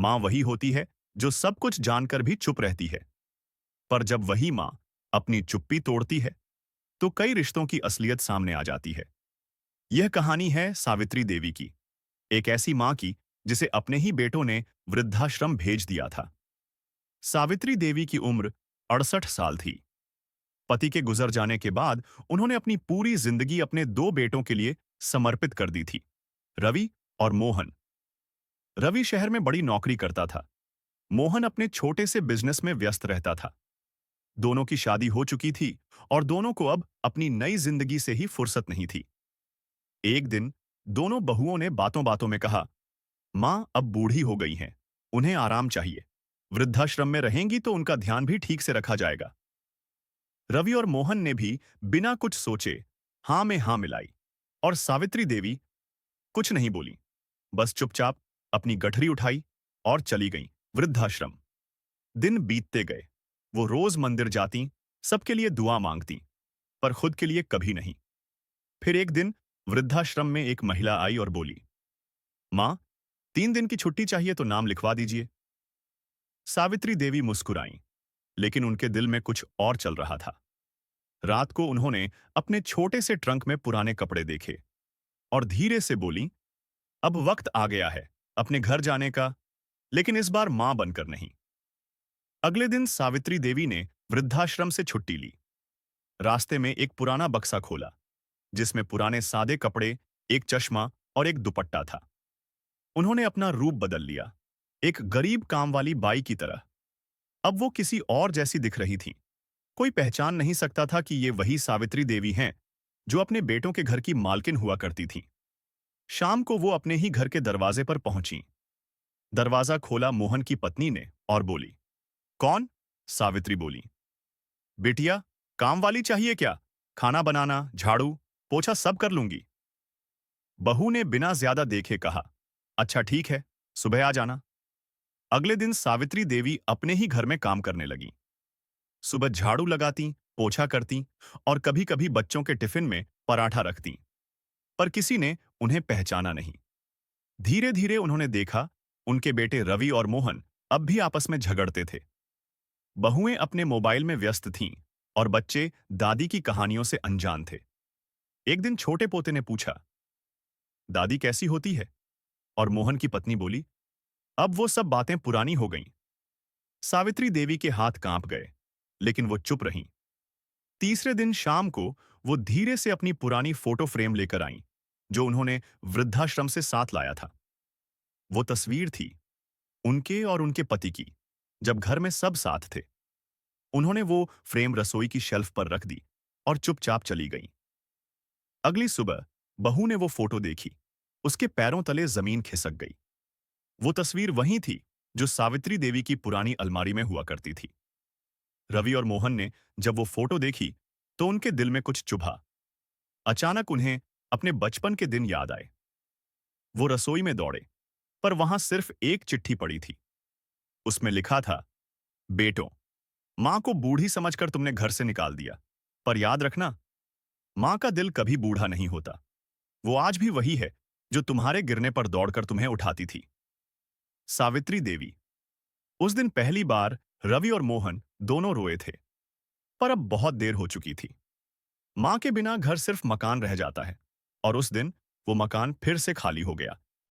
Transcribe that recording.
माँ वही होती है जो सब कुछ जानकर भी चुप रहती है। पर जब वही माँ अपनी चुप्पी तोड़ती है, तो कई रिश्तों की असलियत सामने आ जाती है। यह कहानी है सावित्री देवी की, एक ऐसी माँ की जिसे अपने ही बेटों ने वृद्धाश्रम भेज दिया था। सावित्री देवी की उम्र 68 साल थी। पति के गुजर जाने के बाद उन्होंने अपनी पूरी जिंदगी अपने दो बेटों के लिए समर्पित कर दी थी, रवि और मोहन। रवि शहर में बड़ी नौकरी करता था। मोहन अपने छोटे से बिजनेस में व्यस्त रहता था। दोनों की शादी हो चुकी थी और दोनों को अब अपनी नई जिंदगी से ही फुर्सत नहीं थी। एक दिन दोनों बहुओं ने बातों बातों में कहा, माँ अब बूढ़ी हो गई हैं, उन्हें आराम चाहिए। वृद्धाश्रम में रहेंगी तो उनका ध्यान भी ठीक से रखा जाएगा। रवि और मोहन ने भी बिना कुछ सोचे हाँ में हाँ मिलाई, और सावित्री देवी कुछ नहीं बोली, बस चुपचाप अपनी गठरी उठाई और चली गईं वृद्धाश्रम। दिन बीतते गए। वो रोज मंदिर जाती, सबके लिए दुआ मांगती, पर खुद के लिए कभी नहीं। फिर एक दिन वृद्धाश्रम में एक महिला आई और बोली, माँ, 3 दिन की छुट्टी चाहिए तो नाम लिखवा दीजिए। सावित्री देवी मुस्कुराईं, लेकिन उनके दिल में कुछ और चल रहा था। रात को उन्होंने अपने छोटे से ट्रंक में पुराने कपड़े देखे और धीरे से बोली, अब वक्त आ गया है अपने घर जाने का, लेकिन इस बार मां बनकर नहीं। अगले दिन सावित्री देवी ने वृद्धाश्रम से छुट्टी ली। रास्ते में एक पुराना बक्सा खोला, जिसमें पुराने सादे कपड़े, एक चश्मा और एक दुपट्टा था। उन्होंने अपना रूप बदल लिया, एक गरीब काम वाली बाई की तरह। अब वो किसी और जैसी दिख रही थी। कोई पहचान नहीं सकता था कि ये वही सावित्री देवी हैं जो अपने बेटों के घर की मालकिन हुआ करती थी। शाम को वो अपने ही घर के दरवाजे पर पहुंची। दरवाजा खोला मोहन की पत्नी ने और बोली, कौन? सावित्री बोली, बेटिया, काम वाली चाहिए क्या? खाना बनाना, झाड़ू, पोछा सब कर लूंगी। बहू ने बिना ज्यादा देखे कहा, अच्छा ठीक है, सुबह आ जाना। अगले दिन सावित्री देवी अपने ही घर में काम करने लगी। सुबह झाड़ू लगाती, पोछा करती और कभी-कभी बच्चों के टिफिन में पराठा रखती। पर किसी ने उन्हें पहचाना नहीं। धीरे-धीरे उन्होंने देखा, उनके बेटे रवि और मोहन अब भी आपस में झगड़ते थे। बहुएं अपने मोबाइल में व्यस्त थीं और बच्चे दादी की कहानियों से अनजान थे। एक दिन छोटे पोते ने पूछा, दादी कैसी होती है? और मोहन की पत्नी बोली, अब वो सब बातें पुरानी हो गईं। सावित्री देवी के हाथ कांप गए, लेकिन वो चुप रहीं। तीसरे दिन शाम को वो धीरे से अपनी पुरानी फोटो फ्रेम लेकर आईं, जो उन्होंने वृद्धाश्रम से साथ लाया था। वो तस्वीर थी उनके और उनके पति की, जब घर में सब साथ थे। उन्होंने वो फ्रेम रसोई की शेल्फ पर रख दी और चुपचाप चली गईं। अगली सुबह बहू ने वो फोटो देखी। उसके पैरों तले जमीन खिसक गई। वो तस्वीर वही थी जो सावित्री देवी की पुरानी अलमारी में हुआ करती थी। रवि और मोहन ने जब वो फोटो देखी, तो उनके दिल में कुछ चुभा। अचानक उन्हें अपने बचपन के दिन याद आए। वो रसोई में दौड़े, पर वहां सिर्फ एक चिट्ठी पड़ी थी। उसमें लिखा था, बेटों, मां को बूढ़ी समझकर तुमने घर से निकाल दिया, पर याद रखना, मां का दिल कभी बूढ़ा नहीं होता। वो आज भी वही है जो तुम्हारे गिरने पर दौड़कर तुम्हें उठाती थी। सावित्री देवी। उस दिन पहली बार रवि और मोहन दोनों रोए थे, पर अब बहुत देर हो चुकी थी। मां के बिना घर सिर्फ मकान रह जाता है, और उस दिन वो मकान फिर से खाली हो गया।